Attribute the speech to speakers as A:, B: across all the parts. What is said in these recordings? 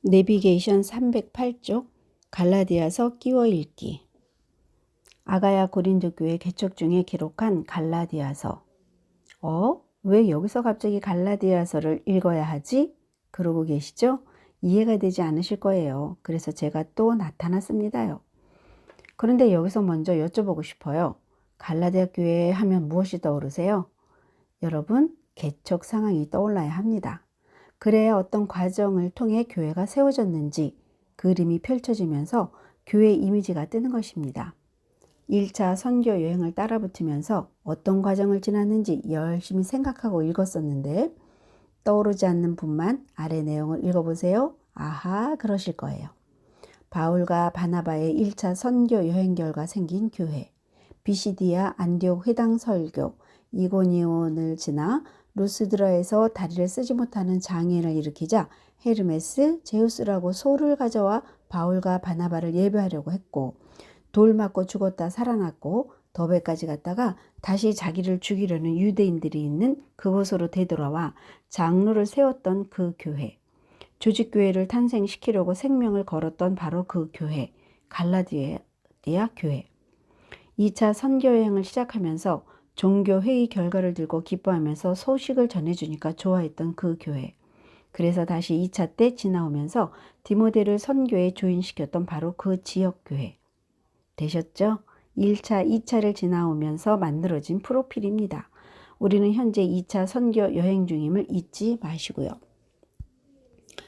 A: 내비게이션 308쪽 갈라디아서 끼워 읽기. 아가야 고린도 교회 개척 중에 기록한 갈라디아서. 왜 여기서 갑자기 갈라디아서를 읽어야 하지? 그러고 계시죠? 이해가 되지 않으실 거예요. 그래서 제가 또 나타났습니다요. 그런데 여기서 먼저 여쭤보고 싶어요. 갈라디아 교회 하면 무엇이 떠오르세요? 여러분, 개척 상황이 떠올라야 합니다. 그래야 어떤 과정을 통해 교회가 세워졌는지 그림이 펼쳐지면서 교회 이미지가 뜨는 것입니다. 1차 선교 여행을 따라붙으면서 어떤 과정을 지났는지 열심히 생각하고 읽었었는데 떠오르지 않는 분만 아래 내용을 읽어보세요. 아하, 그러실 거예요. 바울과 바나바의 1차 선교 여행 결과 생긴 교회, 비시디아 안디옥 회당 설교, 이고니온을 지나 루스드라에서 다리를 쓰지 못하는 장애인을 일으키자 헤르메스, 제우스라고 소를 가져와 바울과 바나바를 예배하려고 했고, 돌 맞고 죽었다 살아났고 더베까지 갔다가 다시 자기를 죽이려는 유대인들이 있는 그곳으로 되돌아와 장로를 세웠던 그 교회, 조직교회를 탄생시키려고 생명을 걸었던 바로 그 교회, 갈라디아 교회. 2차 선교여행을 시작하면서 종교회의 결과를 들고 기뻐하면서 소식을 전해주니까 좋아했던 그 교회. 그래서 다시 2차 때 지나오면서 디모데를 선교에 조인시켰던 바로 그 지역교회. 되셨죠? 1차, 2차를 지나오면서 만들어진 프로필입니다. 우리는 현재 2차 선교 여행 중임을 잊지 마시고요.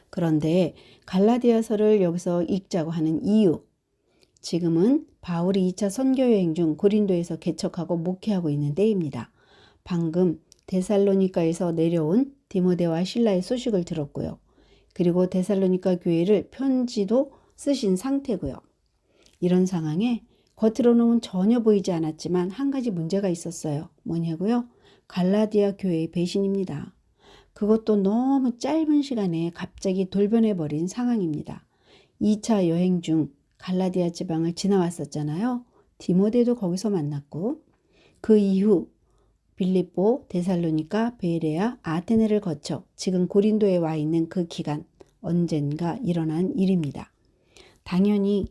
A: 그런데 갈라디아서를 여기서 읽자고 하는 이유. 지금은 바울이 2차 선교 여행 중 고린도에서 개척하고 목회하고 있는 때입니다. 방금 데살로니가에서 내려온 디모데와 실라의 소식을 들었고요. 그리고 데살로니가 교회를 편지도 쓰신 상태고요. 이런 상황에 겉으로는 전혀 보이지 않았지만 한 가지 문제가 있었어요. 뭐냐고요? 갈라디아 교회의 배신입니다. 그것도 너무 짧은 시간에 갑자기 돌변해버린 상황입니다. 2차 여행 중 갈라디아 지방을 지나왔었잖아요. 디모데도 거기서 만났고 그 이후 빌립보, 데살로니가, 베레아, 아테네를 거쳐 지금 고린도에 와 있는 그 기간 언젠가 일어난 일입니다. 당연히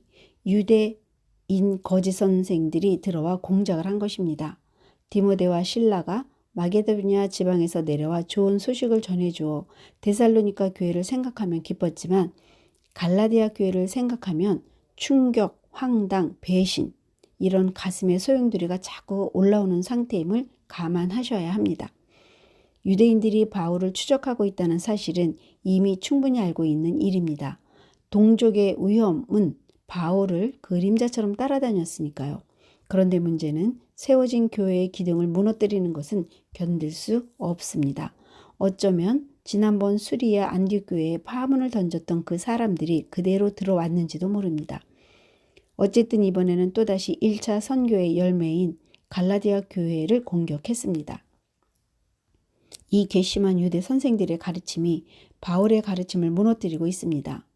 A: 유대인 거짓 선생들이 들어와 공작을 한 것입니다. 디모데와 실라가 마게도냐 지방에서 내려와 좋은 소식을 전해주어 데살로니가 교회를 생각하면 기뻤지만 갈라디아 교회를 생각하면 충격, 황당, 배신 이런 가슴의 소용돌이가 자꾸 올라오는 상태임을 감안하셔야 합니다. 유대인들이 바울을 추적하고 있다는 사실은 이미 충분히 알고 있는 일입니다. 동족의 위험은 바울을 그림자처럼 따라다녔으니까요. 그런데 문제는 세워진 교회의 기둥을 무너뜨리는 것은 견딜 수 없습니다. 어쩌면 지난번 수리아 안디옥 교회에 파문을 던졌던 그 사람들이 그대로 들어왔는지도 모릅니다. 어쨌든 이번에는 또다시 1차 선교의 열매인 갈라디아 교회를 공격했습니다. 이 괘씸한 유대 선생들의 가르침이 바울의 가르침을 무너뜨리고 있습니다.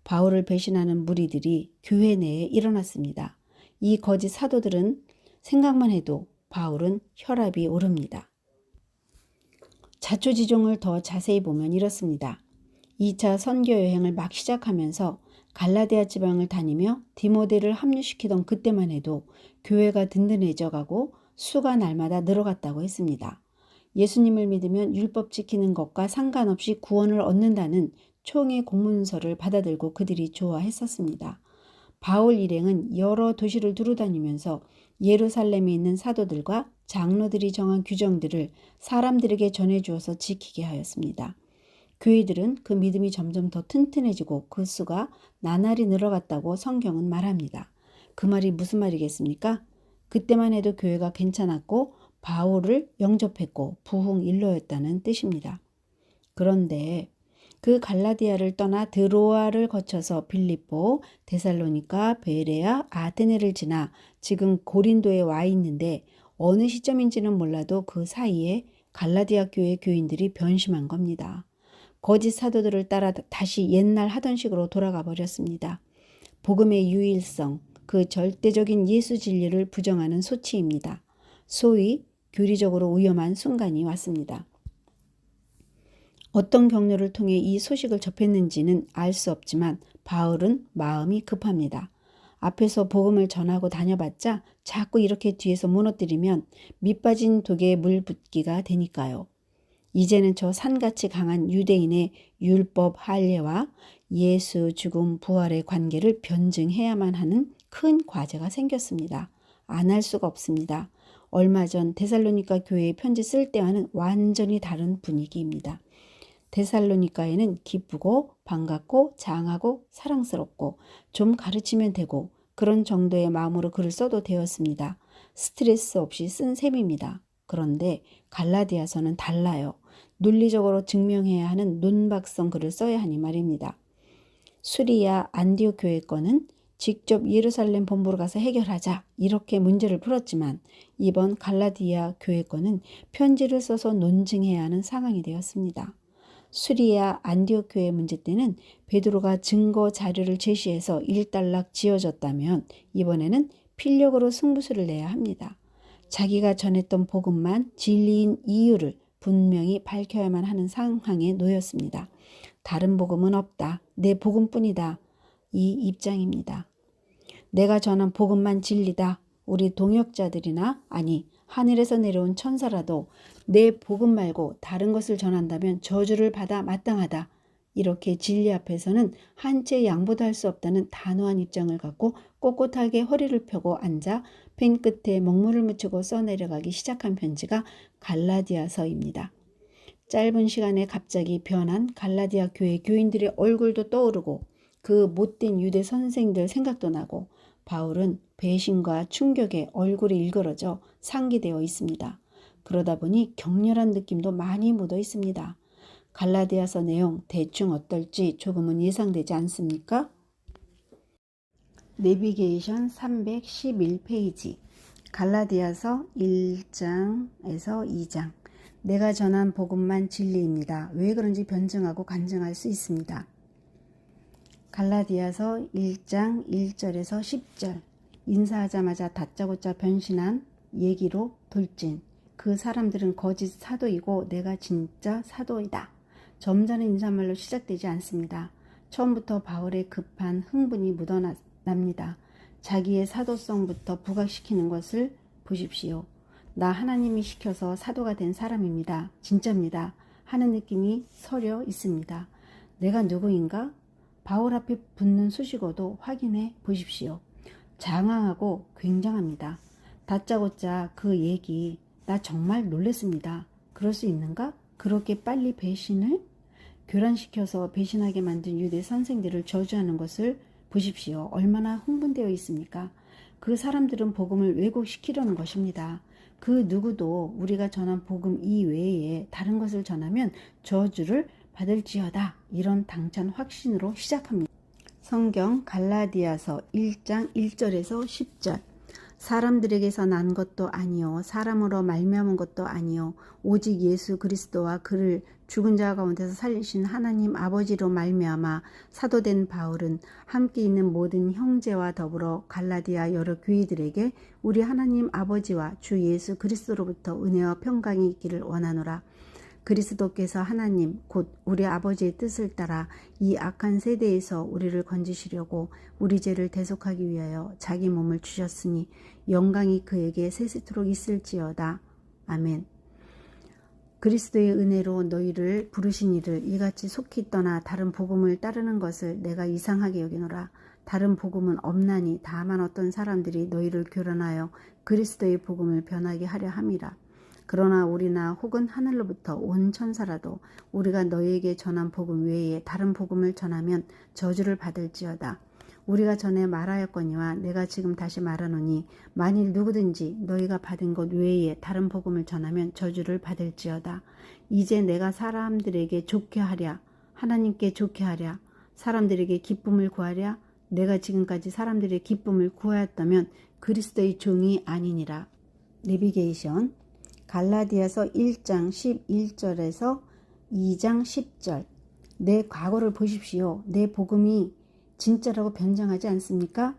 A: 바울을 배신하는 무리들이 교회 내에 일어났습니다. 이 거짓 사도들은 생각만 해도 바울은 혈압이 오릅니다. 자초지종을 더 자세히 보면 이렇습니다. 2차 선교 여행을 막 시작하면서 갈라디아 지방을 다니며 디모데를 합류시키던 그때만 해도 교회가 든든해져 가고 수가 날마다 늘어갔다고 했습니다. 예수님을 믿으면 율법 지키는 것과 상관없이 구원을 얻는다는 총의 공문서를 받아들고 그들이 좋아했었습니다. 바울 일행은 여러 도시를 두루다니면서 예루살렘에 있는 사도들과 장로들이 정한 규정들을 사람들에게 전해주어서 지키게 하였습니다. 교회들은 그 믿음이 점점 더 튼튼해지고 그 수가 나날이 늘어갔다고 성경은 말합니다. 그 말이 무슨 말이겠습니까? 그때만 해도 교회가 괜찮았고 바울을 영접했고 부흥일로였다는 뜻입니다. 그런데 그 갈라디아를 떠나 드로아를 거쳐서 빌립보, 데살로니가, 베레아, 아테네를 지나 지금 고린도에 와 있는데 어느 시점인지는 몰라도 그 사이에 갈라디아 교회 교인들이 변심한 겁니다. 거짓 사도들을 따라 다시 옛날 하던 식으로 돌아가 버렸습니다. 복음의 유일성, 그 절대적인 예수 진리를 부정하는 소치입니다. 소위 교리적으로 위험한 순간이 왔습니다. 어떤 경로를 통해 이 소식을 접했는지는 알 수 없지만 바울은 마음이 급합니다. 앞에서 복음을 전하고 다녀봤자 자꾸 이렇게 뒤에서 무너뜨리면 밑빠진 독에 물 붓기가 되니까요. 이제는 저 산같이 강한 유대인의 율법 할례와 예수 죽음 부활의 관계를 변증해야만 하는 큰 과제가 생겼습니다. 안 할 수가 없습니다. 얼마 전 데살로니가 교회에 편지 쓸 때와는 완전히 다른 분위기입니다. 데살로니가에는 기쁘고 반갑고 장하고 사랑스럽고 좀 가르치면 되고 그런 정도의 마음으로 글을 써도 되었습니다. 스트레스 없이 쓴 셈입니다. 그런데 갈라디아서는 달라요. 논리적으로 증명해야 하는 논박성 글을 써야 하니 말입니다. 수리아 안디옥 교회 거는 직접 예루살렘 본부로 가서 해결하자 이렇게 문제를 풀었지만 이번 갈라디아 교회 거는 편지를 써서 논증해야 하는 상황이 되었습니다. 수리아 안디옥 교회 문제 때는 베드로가 증거 자료를 제시해서 일단락 지어졌다면 이번에는 필력으로 승부수를 내야 합니다. 자기가 전했던 복음만 진리인 이유를 분명히 밝혀야만 하는 상황에 놓였습니다. 다른 복음은 없다. 내 복음뿐이다. 이 입장입니다. 내가 전한 복음만 진리다. 우리 동역자들이나 아니 하늘에서 내려온 천사라도 내 복음 말고 다른 것을 전한다면 저주를 받아 마땅하다. 이렇게 진리 앞에서는 한치의 양보도 할 수 없다는 단호한 입장을 갖고 꼿꼿하게 허리를 펴고 앉아 펜 끝에 먹물을 묻히고 써내려가기 시작한 편지가 갈라디아서입니다. 짧은 시간에 갑자기 변한 갈라디아 교회 교인들의 얼굴도 떠오르고 그 못된 유대 선생들 생각도 나고 바울은 배신과 충격에 얼굴이 일그러져 상기되어 있습니다. 그러다 보니 격렬한 느낌도 많이 묻어 있습니다. 갈라디아서 내용 대충 어떨지 조금은 예상되지 않습니까? 내비게이션 311페이지 갈라디아서 1장에서 2장 내가 전한 복음만 진리입니다. 왜 그런지 변증하고 간증할 수 있습니다. 갈라디아서 1장 1절에서 10절 인사하자마자 다짜고짜 변신한 얘기로 돌진. 그 사람들은 거짓 사도이고 내가 진짜 사도이다. 점잖은 인사말로 시작되지 않습니다. 처음부터 바울의 급한 흥분이 묻어납니다. 자기의 사도성부터 부각시키는 것을 보십시오. 나 하나님이 시켜서 사도가 된 사람입니다. 진짜입니다. 하는 느낌이 서려 있습니다. 내가 누구인가? 바울 앞에 붙는 수식어도 확인해 보십시오. 장황하고 굉장합니다. 다짜고짜 그 얘기 나 정말 놀랬습니다. 그럴 수 있는가? 그렇게 빨리 배신을? 교란시켜서 배신하게 만든 유대 선생들을 저주하는 것을 보십시오. 얼마나 흥분되어 있습니까? 그 사람들은 복음을 왜곡시키려는 것입니다. 그 누구도 우리가 전한 복음 이외에 다른 것을 전하면 저주를 받을지어다. 이런 당찬 확신으로 시작합니다. 성경 갈라디아서 1장 1절에서 10절 사람들에게서 난 것도 아니요 사람으로 말미암은 것도 아니요 오직 예수 그리스도와 그를 죽은 자 가운데서 살리신 하나님 아버지로 말미암아 사도된 바울은 함께 있는 모든 형제와 더불어 갈라디아 여러 교회들에게 우리 하나님 아버지와 주 예수 그리스도로부터 은혜와 평강이 있기를 원하노라. 그리스도께서 하나님 곧 우리 아버지의 뜻을 따라 이 악한 세대에서 우리를 건지시려고 우리 죄를 대속하기 위하여 자기 몸을 주셨으니 영광이 그에게 세세토록 있을지어다. 아멘. 그리스도의 은혜로 너희를 부르신 이를 이같이 속히 떠나 다른 복음을 따르는 것을 내가 이상하게 여기노라. 다른 복음은 없나니 다만 어떤 사람들이 너희를 교란하여 그리스도의 복음을 변하게 하려 함이라. 그러나 우리나 혹은 하늘로부터 온 천사라도 우리가 너희에게 전한 복음 외에 다른 복음을 전하면 저주를 받을지어다. 우리가 전에 말하였거니와 내가 지금 다시 말하노니 만일 누구든지 너희가 받은 것 외에 다른 복음을 전하면 저주를 받을지어다. 이제 내가 사람들에게 좋게 하랴 하나님께 좋게 하랴 사람들에게 기쁨을 구하랴 내가 지금까지 사람들의 기쁨을 구하였다면 그리스도의 종이 아니니라. 내비게이션 갈라디아서 1장 11절에서 2장 10절 내 과거를 보십시오. 내 복음이 진짜라고 변장하지 않습니까?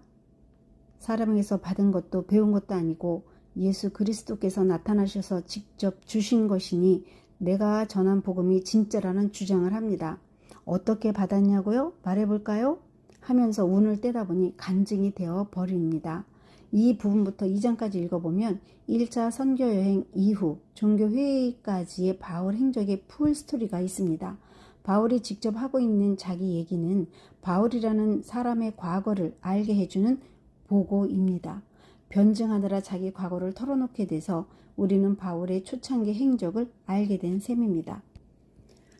A: 사람에게서 받은 것도 배운 것도 아니고 예수 그리스도께서 나타나셔서 직접 주신 것이니 내가 전한 복음이 진짜라는 주장을 합니다. 어떻게 받았냐고요? 말해볼까요? 하면서 운을 떼다 보니 간증이 되어 버립니다. 이 부분부터 2장까지 읽어보면 1차 선교여행 이후 종교회의까지의 바울 행적의 풀스토리가 있습니다. 바울이 직접 하고 있는 자기 얘기는 바울이라는 사람의 과거를 알게 해주는 보고입니다. 변증하느라 자기 과거를 털어놓게 돼서 우리는 바울의 초창기 행적을 알게 된 셈입니다.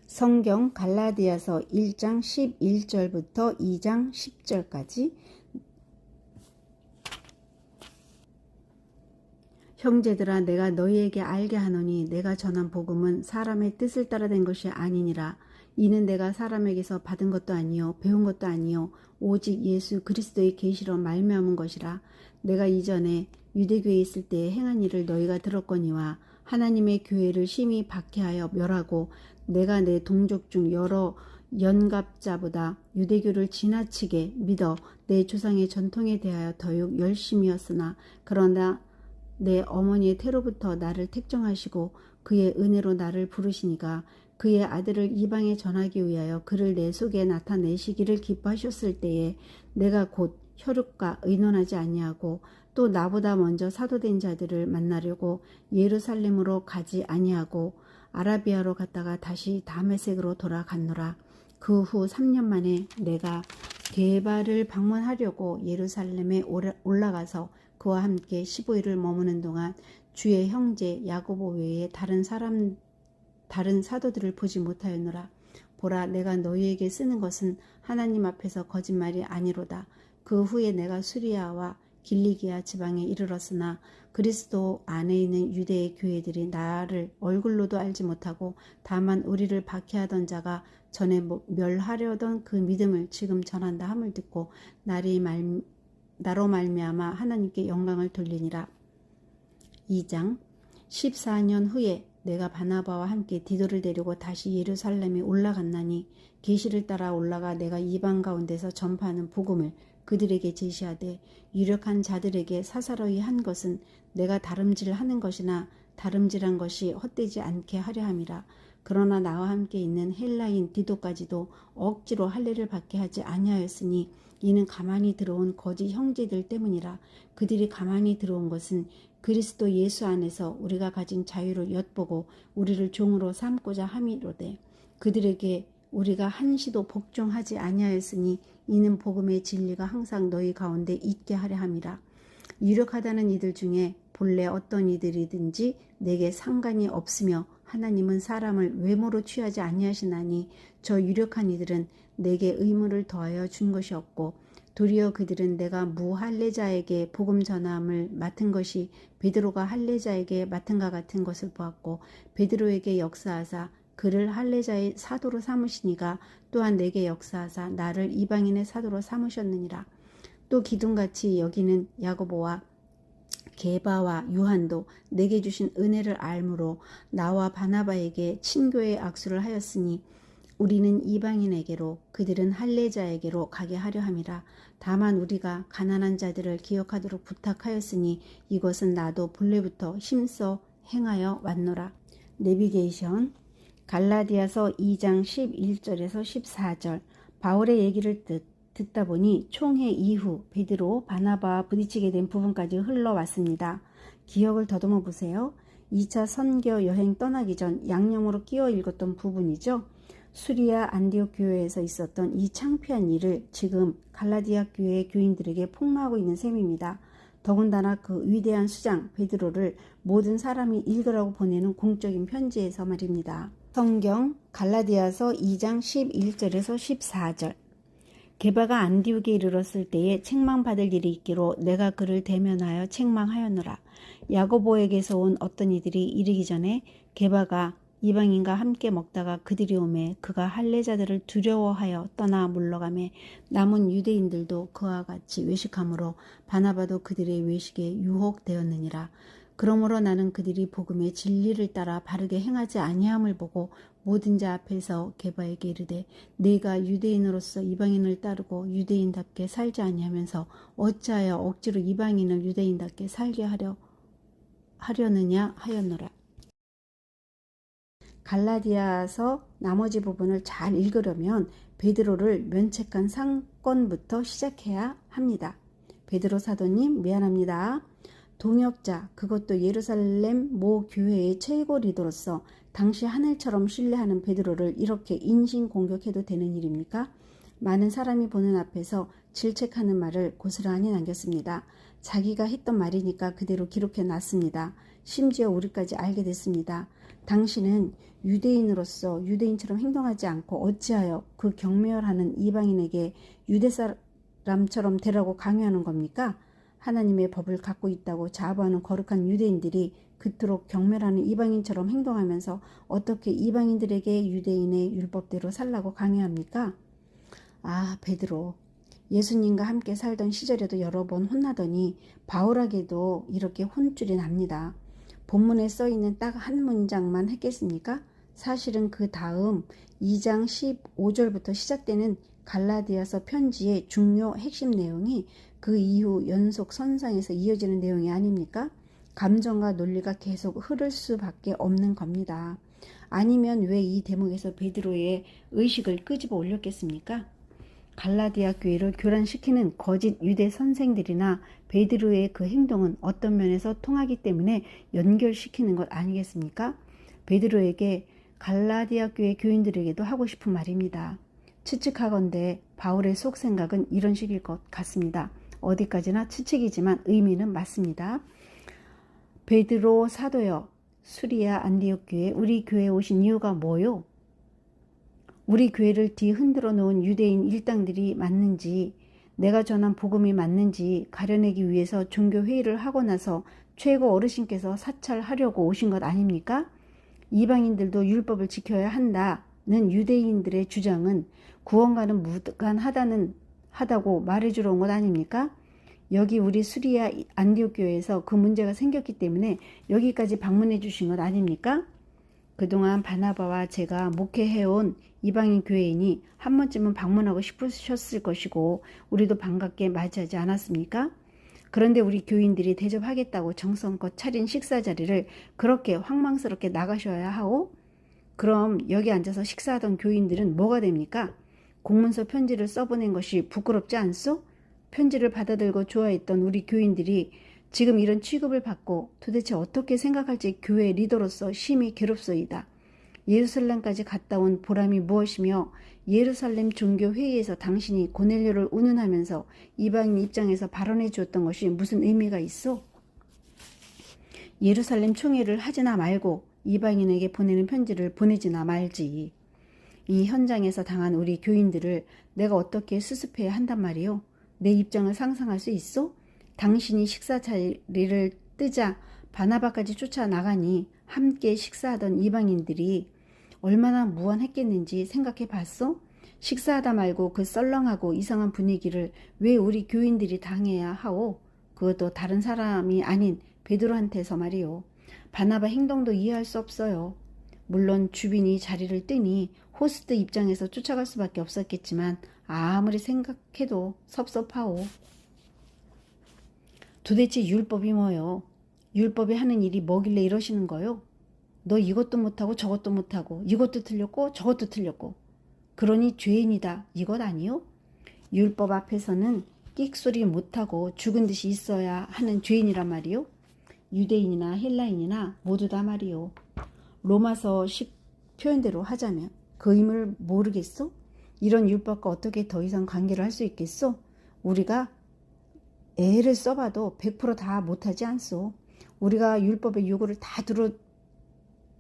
A: 성경 갈라디아서 1장 11절부터 2장 10절까지 형제들아 내가 너희에게 알게 하노니 내가 전한 복음은 사람의 뜻을 따라 된 것이 아니니라. 이는 내가 사람에게서 받은 것도 아니요 배운 것도 아니요 오직 예수 그리스도의 계시로 말미암은 것이라. 내가 이전에 유대교에 있을 때에 행한 일을 너희가 들었거니와 하나님의 교회를 심히 박해하여 멸하고 내가 내 동족 중 여러 연갑자보다 유대교를 지나치게 믿어 내 조상의 전통에 대하여 더욱 열심이었으나 그러나 내 어머니의 태로부터 나를 택정하시고 그의 은혜로 나를 부르시니가 그의 아들을 이방에 전하기 위하여 그를 내 속에 나타내시기를 기뻐하셨을 때에 내가 곧 혈육과 의논하지 아니하고 또 나보다 먼저 사도된 자들을 만나려고 예루살렘으로 가지 아니하고 아라비아로 갔다가 다시 다메섹으로 돌아갔노라. 그 후 3년 만에 내가 게바를 방문하려고 예루살렘에 올라가서 그와 함께 15일을 머무는 동안 주의 형제 야고보 외에 다른 사도들을 보지 못하였노라. 보라 내가 너희에게 쓰는 것은 하나님 앞에서 거짓말이 아니로다. 그 후에 내가 수리아와 길리기아 지방에 이르렀으나 그리스도 안에 있는 유대의 교회들이 나를 얼굴로도 알지 못하고 다만 우리를 박해하던 자가 전에 멸하려던 그 믿음을 지금 전한다 함을 듣고 나로 말미암아 하나님께 영광을 돌리니라. 2장 14년 후에 내가 바나바와 함께 디도를 데리고 다시 예루살렘에 올라갔나니 계시를 따라 올라가 내가 이방 가운데서 전파하는 복음을 그들에게 제시하되 유력한 자들에게 사사로이 한 것은 내가 다름질하는 것이나 다름질한 것이 헛되지 않게 하려 함이라. 그러나 나와 함께 있는 헬라인 디도까지도 억지로 할례를 받게 하지 아니하였으니 이는 가만히 들어온 거짓 형제들 때문이라. 그들이 가만히 들어온 것은 그리스도 예수 안에서 우리가 가진 자유를 엿보고 우리를 종으로 삼고자 함이로되 그들에게 우리가 한시도 복종하지 아니하였으니 이는 복음의 진리가 항상 너희 가운데 있게 하려 함이라. 유력하다는 이들 중에 본래 어떤 이들이든지 내게 상관이 없으며 하나님은 사람을 외모로 취하지 아니하시나니 저 유력한 이들은 내게 의무를 더하여 준 것이 없고 도리어 그들은 내가 무할례자에게 복음 전함을 맡은 것이 베드로가 할례자에게 맡은가 같은 것을 보았고 베드로에게 역사하사 그를 할례자의 사도로 삼으시니가 또한 내게 역사하사 나를 이방인의 사도로 삼으셨느니라. 또 기둥같이 여기는 야고보와 게바와 요한도 내게 주신 은혜를 알므로 나와 바나바에게 친교의 악수를 하였으니 우리는 이방인에게로 그들은 할례자에게로 가게 하려 함이라. 다만 우리가 가난한 자들을 기억하도록 부탁하였으니 이것은 나도 본래부터 힘써 행하여 왔노라. 내비게이션 갈라디아서 2장 11절에서 14절 바울의 얘기를 듣다 보니 총회 이후 베드로, 바나바와 부딪히게 된 부분까지 흘러왔습니다. 기억을 더듬어 보세요. 2차 선교 여행 떠나기 전 양념으로 끼워 읽었던 부분이죠. 수리아 안디옥 교회에서 있었던 이 창피한 일을 지금 갈라디아 교회 교인들에게 폭로하고 있는 셈입니다. 더군다나 그 위대한 수장 베드로를 모든 사람이 읽으라고 보내는 공적인 편지에서 말입니다. 성경 갈라디아서 2장 11절에서 14절 게바가 안디옥에 이르렀을 때에 책망받을 일이 있기로 내가 그를 대면하여 책망하였노라. 야고보에게서 온 어떤 이들이 이르기 전에 게바가 이방인과 함께 먹다가 그들이 오매 그가 할례자들을 두려워하여 떠나 물러가매 남은 유대인들도 그와 같이 외식함으로 바나바도 그들의 외식에 유혹되었느니라. 그러므로 나는 그들이 복음의 진리를 따라 바르게 행하지 아니함을 보고 모든 자 앞에서 게바에게 이르되 네가 유대인으로서 이방인을 따르고 유대인답게 살지 아니하면서 어찌하여 억지로 이방인을 유대인답게 살게 하려느냐 하였노라. 갈라디아서 나머지 부분을 잘 읽으려면 베드로를 면책한 상권부터 시작해야 합니다. 베드로 사도님 미안합니다. 동역자, 그것도 예루살렘 모 교회의 최고 리더로서 당시 하늘처럼 신뢰하는 베드로를 이렇게 인신공격해도 되는 일입니까? 많은 사람이 보는 앞에서 질책하는 말을 고스란히 남겼습니다. 자기가 했던 말이니까 그대로 기록해 놨습니다. 심지어 우리까지 알게 됐습니다. 당신은 유대인으로서 유대인처럼 행동하지 않고 어찌하여 그 경멸하는 이방인에게 유대 사람처럼 되라고 강요하는 겁니까? 하나님의 법을 갖고 있다고 자부하는 거룩한 유대인들이 그토록 경멸하는 이방인처럼 행동하면서 어떻게 이방인들에게 유대인의 율법대로 살라고 강요합니까? 아, 베드로. 예수님과 함께 살던 시절에도 여러 번 혼나더니 바울에게도 이렇게 혼쭐이 납니다. 본문에 써있는 딱 한 문장만 했겠습니까? 사실은 그 다음 2장 15절부터 시작되는 갈라디아서 편지의 중요 핵심 내용이 그 이후 연속 선상에서 이어지는 내용이 아닙니까? 감정과 논리가 계속 흐를 수밖에 없는 겁니다. 아니면 왜 이 대목에서 베드로의 의식을 끄집어 올렸겠습니까? 갈라디아 교회를 교란시키는 거짓 유대 선생들이나 베드로의 그 행동은 어떤 면에서 통하기 때문에 연결시키는 것 아니겠습니까? 베드로에게 갈라디아 교회 교인들에게도 하고 싶은 말입니다. 추측하건대 바울의 속생각은 이런 식일 것 같습니다. 어디까지나 추측이지만 의미는 맞습니다. 베드로 사도여, 수리아 안디옥 교회 우리 교회에 오신 이유가 뭐요? 우리 교회를 뒤흔들어 놓은 유대인 일당들이 맞는지, 내가 전한 복음이 맞는지 가려내기 위해서 종교회의를 하고 나서 최고 어르신께서 사찰하려고 오신 것 아닙니까? 이방인들도 율법을 지켜야 한다는 유대인들의 주장은 구원과는 무관하다고 말해주러 온 것 아닙니까? 여기 우리 수리아 안디옥 교회에서 그 문제가 생겼기 때문에 여기까지 방문해 주신 것 아닙니까? 그동안 바나바와 제가 목회해온 이방인 교회인이 한 번쯤은 방문하고 싶으셨을 것이고 우리도 반갑게 맞이하지 않았습니까? 그런데 우리 교인들이 대접하겠다고 정성껏 차린 식사 자리를 그렇게 황망스럽게 나가셔야 하오? 그럼 여기 앉아서 식사하던 교인들은 뭐가 됩니까? 공문서 편지를 써보낸 것이 부끄럽지 않소? 편지를 받아들고 좋아했던 우리 교인들이 지금 이런 취급을 받고 도대체 어떻게 생각할지 교회 리더로서 심히 괴롭소이다. 예루살렘까지 갔다 온 보람이 무엇이며 예루살렘 종교회의에서 당신이 고넬료를 운운하면서 이방인 입장에서 발언해 주었던 것이 무슨 의미가 있어? 예루살렘 총회를 하지나 말고 이방인에게 보내는 편지를 보내지나 말지. 이 현장에서 당한 우리 교인들을 내가 어떻게 수습해야 한단 말이오? 내 입장을 상상할 수 있어? 당신이 식사 자리를 뜨자 바나바까지 쫓아나가니 함께 식사하던 이방인들이 얼마나 무안했겠는지 생각해 봤어? 식사하다 말고 그 썰렁하고 이상한 분위기를 왜 우리 교인들이 당해야 하오? 그것도 다른 사람이 아닌 베드로한테서 말이오. 바나바 행동도 이해할 수 없어요. 물론 주빈이 자리를 뜨니 호스트 입장에서 쫓아갈 수밖에 없었겠지만 아무리 생각해도 섭섭하오. 도대체 율법이 뭐요? 율법이 하는 일이 뭐길래 이러시는 거요? 너 이것도 못하고 저것도 못하고 이것도 틀렸고 저것도 틀렸고 그러니 죄인이다 이것 아니요? 율법 앞에서는 끽소리 못하고 죽은 듯이 있어야 하는 죄인이란 말이요? 유대인이나 헬라인이나 모두 다 말이요. 로마서 10 표현대로 하자면 그 의미를 모르겠소? 이런 율법과 어떻게 더 이상 관계를 할 수 있겠소? 우리가 애를 써봐도 100% 다 못하지 않소. 우리가 율법의 요구를 다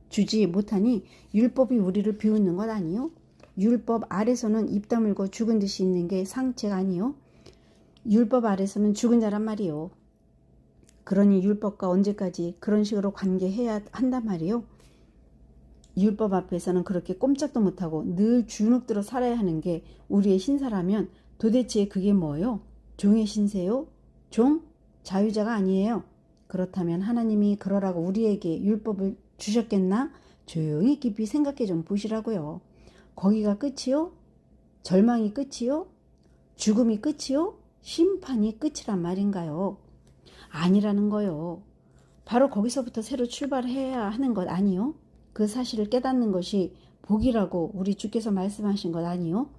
A: 들어주지 못하니 율법이 우리를 비웃는 것 아니요? 율법 아래서는 입 다물고 죽은 듯이 있는 게 상책 아니요? 율법 아래서는 죽은 자란 말이요. 그러니 율법과 언제까지 그런 식으로 관계해야 한단 말이요? 율법 앞에서는 그렇게 꼼짝도 못하고 늘 주눅들어 살아야 하는 게 우리의 신사라면 도대체 그게 뭐요? 종의 신세요? 종? 자유자가 아니에요. 그렇다면 하나님이 그러라고 우리에게 율법을 주셨겠나? 조용히 깊이 생각해 좀 보시라고요. 거기가 끝이요? 절망이 끝이요? 죽음이 끝이요? 심판이 끝이란 말인가요? 아니라는 거요. 바로 거기서부터 새로 출발해야 하는 것 아니요? 그 사실을 깨닫는 것이 복이라고 우리 주께서 말씀하신 것 아니요?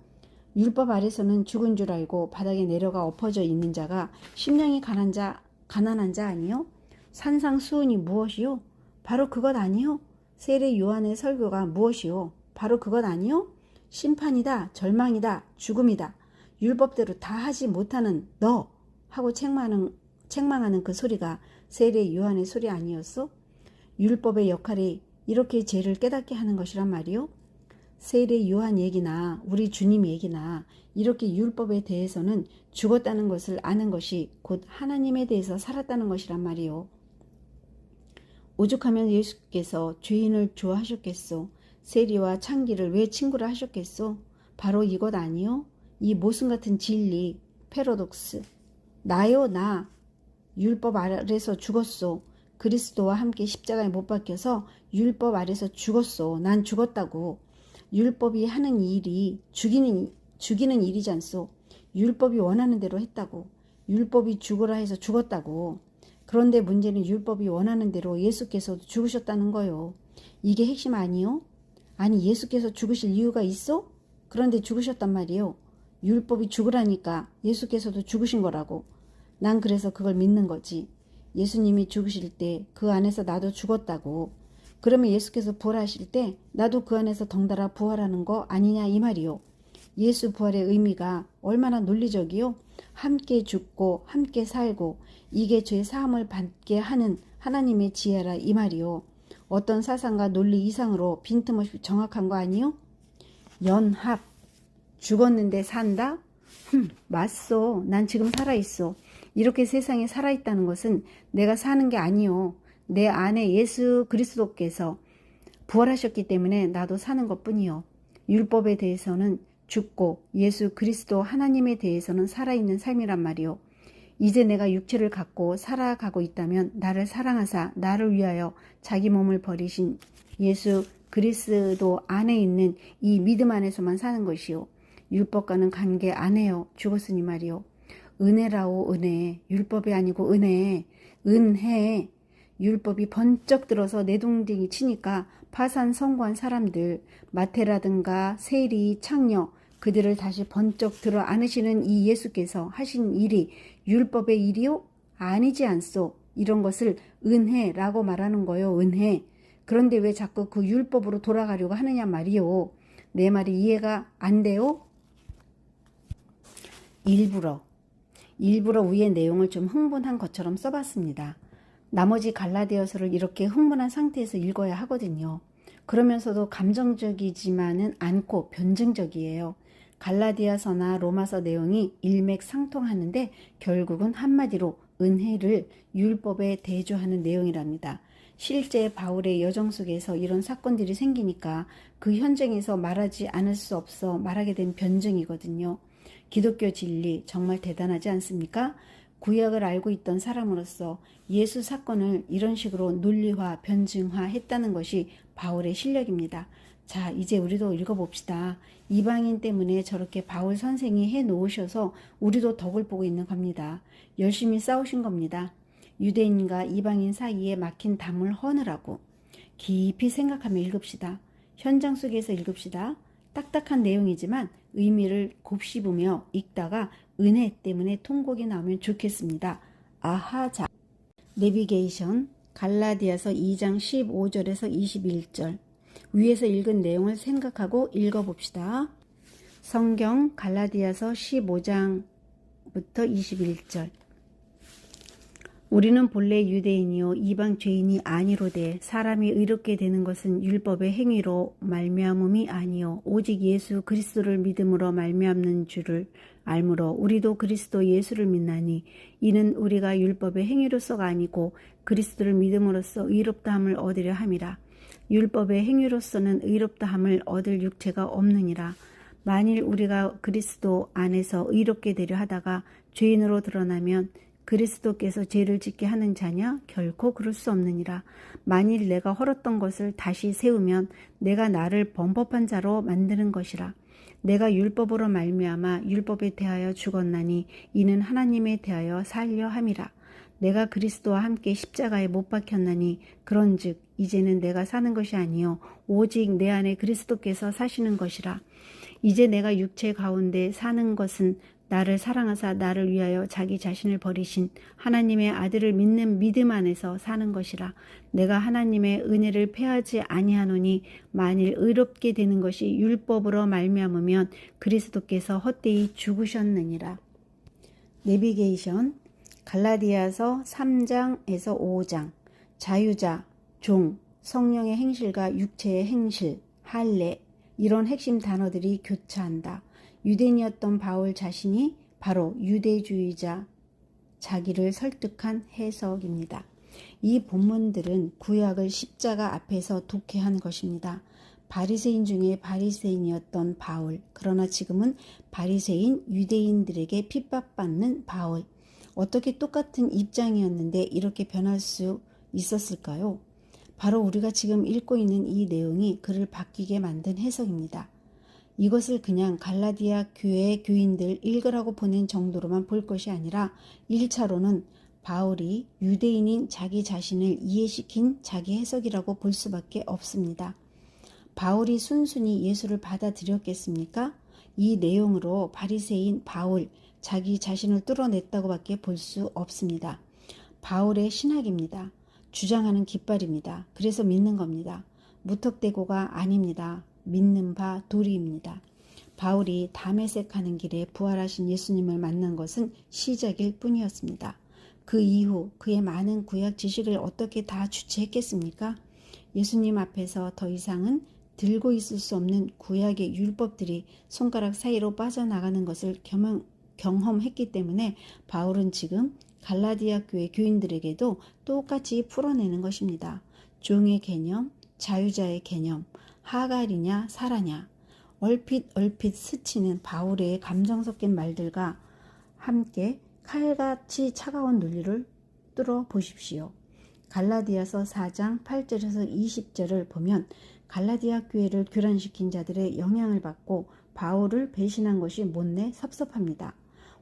A: 율법 아래서는 죽은 줄 알고 바닥에 내려가 엎어져 있는 자가 심령이 가난한 자 아니요? 산상수훈이 무엇이요? 바로 그것 아니요? 세례 요한의 설교가 무엇이요? 바로 그것 아니요? 심판이다, 절망이다, 죽음이다. 율법대로 다 하지 못하는 너 하고 책망하는 그 소리가 세례 요한의 소리 아니었어? 율법의 역할이 이렇게 죄를 깨닫게 하는 것이란 말이요? 세례 요한 얘기나 우리 주님 얘기나 이렇게 율법에 대해서는 죽었다는 것을 아는 것이 곧 하나님에 대해서 살았다는 것이란 말이요. 오죽하면 예수께서 죄인을 좋아하셨겠소? 세리와 창기를 왜 친구라 하셨겠소? 바로 이것 아니요? 이 모순 같은 진리, 패러독스. 나요, 나. 율법 아래서 죽었소. 그리스도와 함께 십자가에 못 박혀서 율법 아래서 죽었소. 난 죽었다고. 율법이 하는 일이 죽이는 일이지 않소. 율법이 원하는 대로 했다고. 율법이 죽으라 해서 죽었다고. 그런데 문제는 율법이 원하는 대로 예수께서도 죽으셨다는 거요. 이게 핵심 아니요? 아니 예수께서 죽으실 이유가 있어? 그런데 죽으셨단 말이요. 율법이 죽으라니까 예수께서도 죽으신 거라고. 난 그래서 그걸 믿는 거지. 예수님이 죽으실 때 그 안에서 나도 죽었다고. 그러면 예수께서 부활하실 때 나도 그 안에서 덩달아 부활하는 거 아니냐 이 말이요. 예수 부활의 의미가 얼마나 논리적이요? 함께 죽고 함께 살고 이게 죄 사함을 받게 하는 하나님의 지혜라 이 말이요. 어떤 사상과 논리 이상으로 빈틈없이 정확한 거 아니요? 연합. 죽었는데 산다? 맞소. 난 지금 살아있어. 이렇게 세상에 살아있다는 것은 내가 사는 게 아니요. 내 안에 예수 그리스도께서 부활하셨기 때문에 나도 사는 것뿐이요. 율법에 대해서는 죽고 예수 그리스도 하나님에 대해서는 살아있는 삶이란 말이요. 이제 내가 육체를 갖고 살아가고 있다면 나를 사랑하사 나를 위하여 자기 몸을 버리신 예수 그리스도 안에 있는 이 믿음 안에서만 사는 것이요. 율법과는 관계 안 해요. 죽었으니 말이요. 은혜라오 은혜. 율법이 아니고 은혜. 은혜. 율법이 번쩍 들어서 내동댕이 치니까 파산 성공한 사람들 마태라든가 세리 창녀 그들을 다시 번쩍 들어 안으시는 이 예수께서 하신 일이 율법의 일이요? 아니지 않소. 이런 것을 은혜라고 말하는 거요. 은혜. 그런데 왜 자꾸 그 율법으로 돌아가려고 하느냐 말이요. 내 말이 이해가 안 돼요? 일부러 위의 내용을 좀 흥분한 것처럼 써봤습니다. 나머지 갈라디아서를 이렇게 흥분한 상태에서 읽어야 하거든요. 그러면서도 감정적이지만은 않고 변증적이에요. 갈라디아서나 로마서 내용이 일맥상통하는데 결국은 한마디로 은혜를 율법에 대조하는 내용이랍니다. 실제 바울의 여정 속에서 이런 사건들이 생기니까 그 현장에서 말하지 않을 수 없어 말하게 된 변증이거든요. 기독교 진리 정말 대단하지 않습니까? 구약을 알고 있던 사람으로서 예수 사건을 이런 식으로 논리화, 변증화 했다는 것이 바울의 실력입니다. 자, 이제 우리도 읽어봅시다. 이방인 때문에 저렇게 바울 선생이 해놓으셔서 우리도 덕을 보고 있는 겁니다. 열심히 싸우신 겁니다. 유대인과 이방인 사이에 막힌 담을 허느라고. 깊이 생각하며 읽읍시다. 현장 속에서 읽읍시다. 딱딱한 내용이지만 의미를 곱씹으며 읽다가 은혜 때문에 통곡이 나오면 좋겠습니다. 아하. 자, 내비게이션 갈라디아서 2장 15절에서 21절 위에서 읽은 내용을 생각하고 읽어봅시다. 성경 갈라디아서 15장부터 21절 우리는 본래 유대인이요 이방 죄인이 아니로되 사람이 의롭게 되는 것은 율법의 행위로 말미암음이 아니요 오직 예수 그리스도를 믿음으로 말미암는 줄을 알므로 우리도 그리스도 예수를 믿나니 이는 우리가 율법의 행위로서가 아니고 그리스도를 믿음으로써 의롭다함을 얻으려 함이라. 율법의 행위로서는 의롭다함을 얻을 육체가 없느니라. 만일 우리가 그리스도 안에서 의롭게 되려 하다가 죄인으로 드러나면 그리스도께서 죄를 짓게 하는 자냐? 결코 그럴 수 없느니라. 만일 내가 헐었던 것을 다시 세우면 내가 나를 범법한 자로 만드는 것이라. 내가 율법으로 말미암아 율법에 대하여 죽었나니 이는 하나님에 대하여 살려 함이라. 내가 그리스도와 함께 십자가에 못 박혔나니 그런즉 이제는 내가 사는 것이 아니요 오직 내 안에 그리스도께서 사시는 것이라. 이제 내가 육체 가운데 사는 것은 나를 사랑하사 나를 위하여 자기 자신을 버리신 하나님의 아들을 믿는 믿음 안에서 사는 것이라. 내가 하나님의 은혜를 패하지 아니하노니 만일 의롭게 되는 것이 율법으로 말미암으면 그리스도께서 헛되이 죽으셨느니라. 내비게이션 갈라디아서 3장에서 5장 자유자, 종, 성령의 행실과 육체의 행실, 할례 이런 핵심 단어들이 교차한다. 유대인이었던 바울 자신이 바로 유대주의자 자기를 설득한 해석입니다. 이 본문들은 구약을 십자가 앞에서 독해한 것입니다. 바리새인 중에 바리새인이었던 바울, 그러나 지금은 바리새인 유대인들에게 핍박받는 바울. 어떻게 똑같은 입장이었는데 이렇게 변할 수 있었을까요? 바로 우리가 지금 읽고 있는 이 내용이 그를 바뀌게 만든 해석입니다. 이것을 그냥 갈라디아 교회 교인들 읽으라고 보낸 정도로만 볼 것이 아니라 1차로는 바울이 유대인인 자기 자신을 이해시킨 자기 해석이라고 볼 수밖에 없습니다. 바울이 순순히 예수를 받아들였겠습니까? 이 내용으로 바리새인 바울, 자기 자신을 뚫어냈다고 밖에 볼 수 없습니다. 바울의 신학입니다. 주장하는 깃발입니다. 그래서 믿는 겁니다. 무턱대고가 아닙니다. 믿는 바 도리입니다. 바울이 다메섹 가는 길에 부활하신 예수님을 만난 것은 시작일 뿐이었습니다. 그 이후 그의 많은 구약 지식을 어떻게 다 주체했겠습니까? 예수님 앞에서 더 이상은 들고 있을 수 없는 구약의 율법들이 손가락 사이로 빠져나가는 것을 경험했기 때문에 바울은 지금 갈라디아 교회 교인들에게도 똑같이 풀어내는 것입니다. 종의 개념, 자유자의 개념, 하갈이냐 사라냐, 얼핏 스치는 바울의 감정 섞인 말들과 함께 칼같이 차가운 논리를 뚫어 보십시오. 갈라디아서 4장 8절에서 20절을 보면 갈라디아 교회를 교란시킨 자들의 영향을 받고 바울을 배신한 것이 못내 섭섭합니다.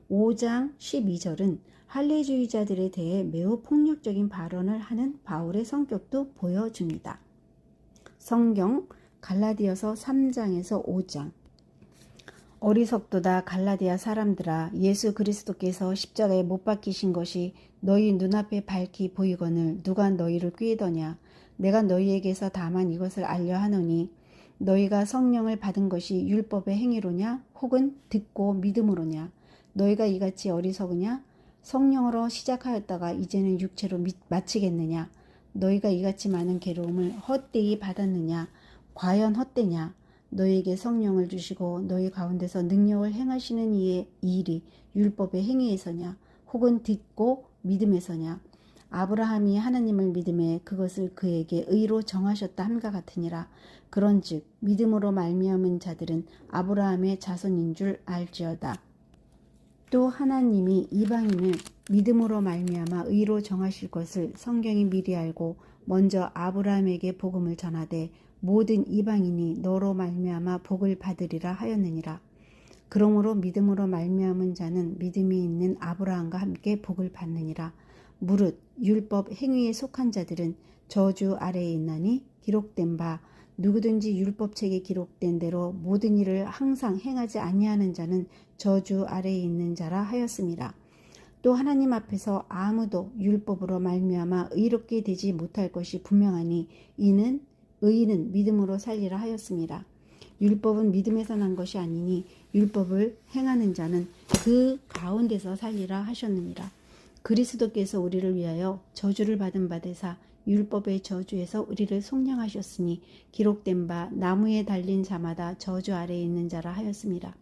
A: 5장 12절은 할례주의자들에 대해 매우 폭력적인 발언을 하는 바울의 성격도 보여줍니다. 성경 갈라디아서 3장에서 5장 어리석도다 갈라디아 사람들아, 예수 그리스도께서 십자가에 못 박히신 것이 너희 눈앞에 밝히 보이거늘 누가 너희를 꾀더냐. 내가 너희에게서 다만 이것을 알려 하노니 너희가 성령을 받은 것이 율법의 행위로냐 혹은 듣고 믿음으로냐. 너희가 이같이 어리석으냐. 성령으로 시작하였다가 이제는 육체로 마치겠느냐. 너희가 이같이 많은 괴로움을 헛되이 받았느냐. 과연 헛되냐. 너희에게 성령을 주시고 너희 가운데서 능력을 행하시는 이의 일이 율법의 행위에서냐 혹은 듣고 믿음에서냐. 아브라함이 하나님을 믿음에 그것을 그에게 의로 정하셨다 함과 같으니라. 그런즉 믿음으로 말미암은 자들은 아브라함의 자손인 줄 알지어다. 또 하나님이 이방인을 믿음으로 말미암아 의로 정하실 것을 성경이 미리 알고 먼저 아브라함에게 복음을 전하되 모든 이방인이 너로 말미암아 복을 받으리라 하였느니라. 그러므로 믿음으로 말미암은 자는 믿음이 있는 아브라함과 함께 복을 받느니라. 무릇 율법 행위에 속한 자들은 저주 아래에 있나니 기록된 바 누구든지 율법책에 기록된 대로 모든 일을 항상 행하지 아니하는 자는 저주 아래에 있는 자라 하였습니다. 또 하나님 앞에서 아무도 율법으로 말미암아 의롭게 되지 못할 것이 분명하니 이는 의인은 믿음으로 살리라 하였습니다. 율법은 믿음에서 난 것이 아니니 율법을 행하는 자는 그 가운데서 살리라 하셨느니라. 그리스도께서 우리를 위하여 저주를 받은 바 되사 율법의 저주에서 우리를 속량하셨으니 기록된 바 나무에 달린 자마다 저주 아래에 있는 자라 하였습니다.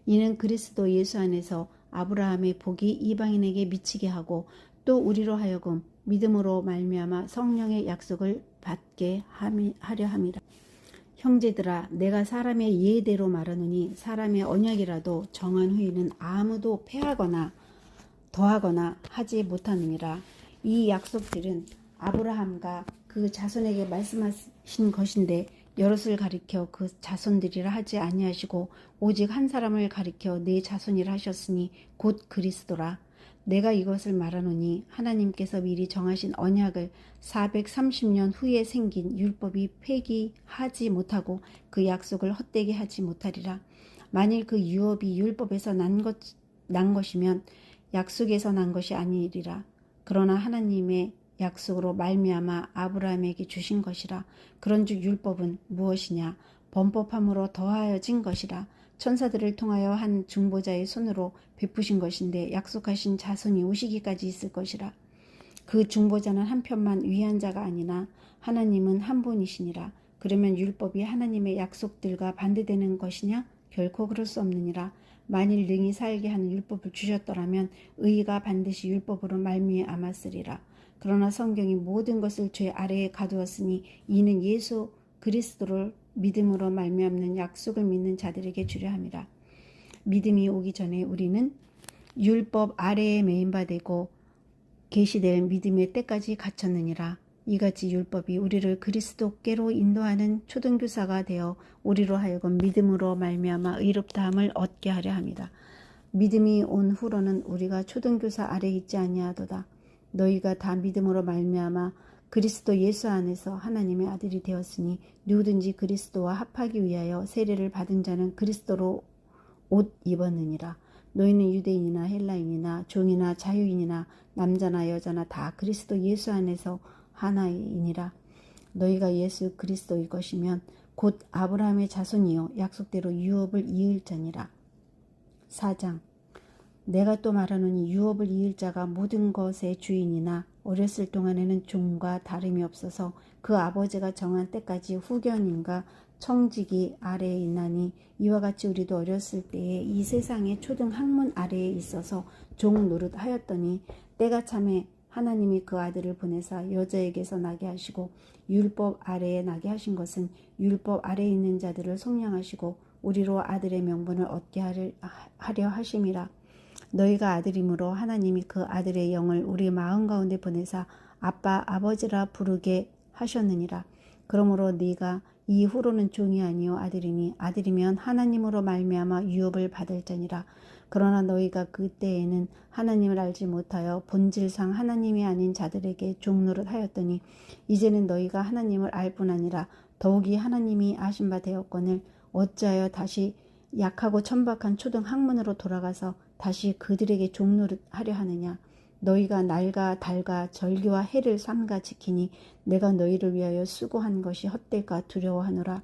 A: 이는 그리스도 예수 안에서 아브라함의 복이 이방인에게 미치게 하고 또 우리로 하여금 믿음으로 말미암아 성령의 약속을 받게 하려 함이라. 형제들아, 내가 사람의 예대로 말하노니 사람의 언약이라도 정한 후에는 아무도 패하거나 더하거나 하지 못하느니라. 이 약속들은 아브라함과 그 자손에게 말씀하신 것인데 여럿을 가리켜 그 자손들이라 하지 아니하시고 오직 한 사람을 가리켜 네 자손이라 하셨으니 곧 그리스도라. 내가 이것을 말하노니 하나님께서 미리 정하신 언약을 430년 후에 생긴 율법이 폐기하지 못하고 그 약속을 헛되게 하지 못하리라. 만일 그 유업이 율법에서 난 것이면 약속에서 난 것이 아니리라. 그러나 하나님의 약속으로 말미암아 아브라함에게 주신 것이라. 그런즉 율법은 무엇이냐? 범법함으로 더하여진 것이라. 천사들을 통하여 한 중보자의 손으로 베푸신 것인데 약속하신 자손이 오시기까지 있을 것이라. 그 중보자는 한편만 위한 자가 아니나 하나님은 한 분이시니라. 그러면 율법이 하나님의 약속들과 반대되는 것이냐? 결코 그럴 수 없느니라. 만일 능히 살게 하는 율법을 주셨더라면 의가 반드시 율법으로 말미암았으리라. 그러나 성경이 모든 것을 죄 아래에 가두었으니 이는 예수 그리스도를 믿음으로 말미암는 약속을 믿는 자들에게 주려 함이라. 믿음이 오기 전에 우리는 율법 아래에 매인바되고 계시될 믿음의 때까지 갇혔느니라. 이같이 율법이 우리를 그리스도께로 인도하는 초등교사가 되어 우리로 하여금 믿음으로 말미암아 의롭다함을 얻게 하려 합니다. 믿음이 온 후로는 우리가 초등교사 아래 있지 아니하도다. 너희가 다 믿음으로 말미암아 그리스도 예수 안에서 하나님의 아들이 되었으니 누구든지 그리스도와 합하기 위하여 세례를 받은 자는 그리스도로 옷 입었느니라. 너희는 유대인이나 헬라인이나 종이나 자유인이나 남자나 여자나 다 그리스도 예수 안에서 하나이니라. 너희가 예수 그리스도의 것이면 곧 아브라함의 자손이요 약속대로 유업을 이을 자니라. 4장. 내가 또 말하노니 유업을 이을 자가 모든 것의 주인이나 어렸을 동안에는 종과 다름이 없어서 그 아버지가 정한 때까지 후견인과 청지기 아래에 있나니 이와 같이 우리도 어렸을 때에 이 세상의 초등 학문 아래에 있어서 종 노릇하였더니 때가 참에 하나님이 그 아들을 보내사 여자에게서 나게 하시고 율법 아래에 나게 하신 것은 율법 아래에 있는 자들을 속량하시고 우리로 아들의 명분을 얻게 하려 하심이라. 너희가 아들이므로 하나님이 그 아들의 영을 우리 마음 가운데 보내사 아빠 아버지라 부르게 하셨느니라. 그러므로 네가 이후로는 종이 아니요 아들이니 아들이면 하나님으로 말미암아 유업을 받을 자니라. 그러나 너희가 그때에는 하나님을 알지 못하여 본질상 하나님이 아닌 자들에게 종노릇하였더니 이제는 너희가 하나님을 알 뿐 아니라 더욱이 하나님이 아신 바 되었거늘 어찌하여 다시 약하고 천박한 초등 학문으로 돌아가서 다시 그들에게 종노릇하려 하느냐. 너희가 날과 달과 절기와 해를 삼가 지키니 내가 너희를 위하여 수고한 것이 헛될까 두려워하노라.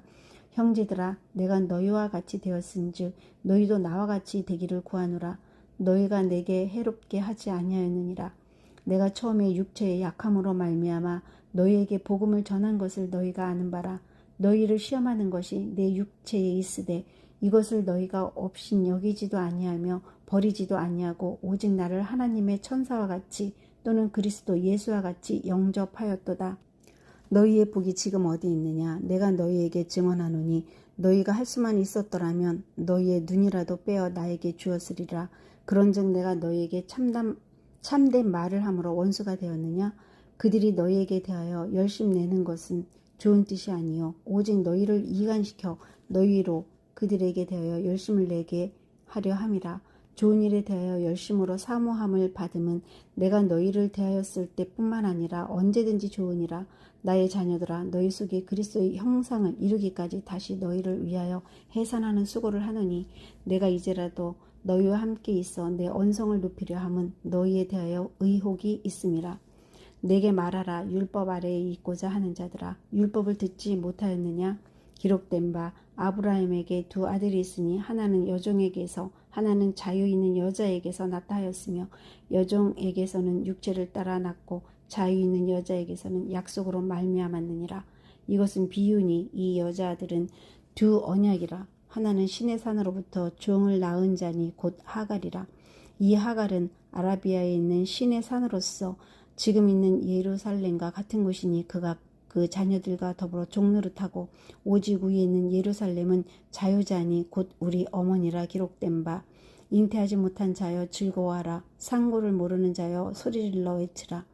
A: 형제들아 내가 너희와 같이 되었은즉 너희도 나와 같이 되기를 구하노라. 너희가 내게 해롭게 하지 아니하였느니라. 내가 처음에 육체의 약함으로 말미암아 너희에게 복음을 전한 것을 너희가 아는 바라. 너희를 시험하는 것이 내 육체에 있으되 이것을 너희가 없인 여기지도 아니하며 버리지도 아니하고 오직 나를 하나님의 천사와 같이 또는 그리스도 예수와 같이 영접하였도다. 너희의 복이 지금 어디 있느냐? 내가 너희에게 증언하노니 너희가 할 수만 있었더라면 너희의 눈이라도 빼어 나에게 주었으리라. 그런즉 내가 너희에게 참된 말을 함으로 원수가 되었느냐? 그들이 너희에게 대하여 열심 내는 것은 좋은 뜻이 아니요 오직 너희를 이간시켜 너희로 그들에게 대하여 열심을 내게 하려 함이라. 좋은 일에 대하여 열심으로 사모함을 받음은 내가 너희를 대하였을 때뿐만 아니라 언제든지 좋으니라. 나의 자녀들아 너희 속에 그리스도의 형상을 이루기까지 다시 너희를 위하여 해산하는 수고를 하노니 내가 이제라도 너희와 함께 있어 내 언성을 높이려 함은 너희에 대하여 의혹이 있음이라. 내게 말하라. 율법 아래에 있고자 하는 자들아 율법을 듣지 못하였느냐? 기록된 바 아브라함에게 두 아들이 있으니 하나는 여종에게서 하나는 자유 있는 여자에게서 낳다 하였으며 여종에게서는 육체를 따라 낳고 자유 있는 여자에게서는 약속으로 말미암았느니라. 이것은 비유니 이 여자들은 두 언약이라. 하나는 신의 산으로부터 종을 낳은 자니 곧 하갈이라. 이 하갈은 아라비아에 있는 신의 산으로서 지금 있는 예루살렘과 같은 곳이니 그가 그 자녀들과 더불어 종노릇하고 오직 위에 있는 예루살렘은 자유자니 곧 우리 어머니라. 기록된 바 잉태하지 못한 자여 즐거워하라. 상고를 모르는 자여 소리질러 외치라.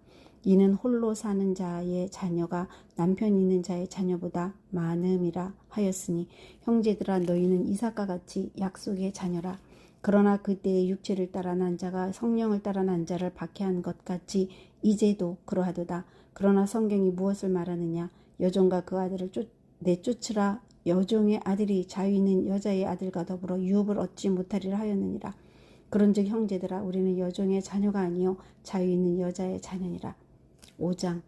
A: 이는 홀로 사는 자의 자녀가 남편 있는 자의 자녀보다 많음이라 하였으니 형제들아 너희는 이삭과 같이 약속의 자녀라. 그러나 그때의 육체를 따라 난 자가 성령을 따라 난 자를 박해한 것 같이 이제도 그러하도다. 그러나 성경이 무엇을 말하느냐? 여종과 그 아들을 내쫓으라. 여종의 아들이 자유 있는 여자의 아들과 더불어 유업을 얻지 못하리라 하였느니라. 그런즉 형제들아, 우리는 여종의 자녀가 아니요 자유 있는 여자의 자녀니라. 5장.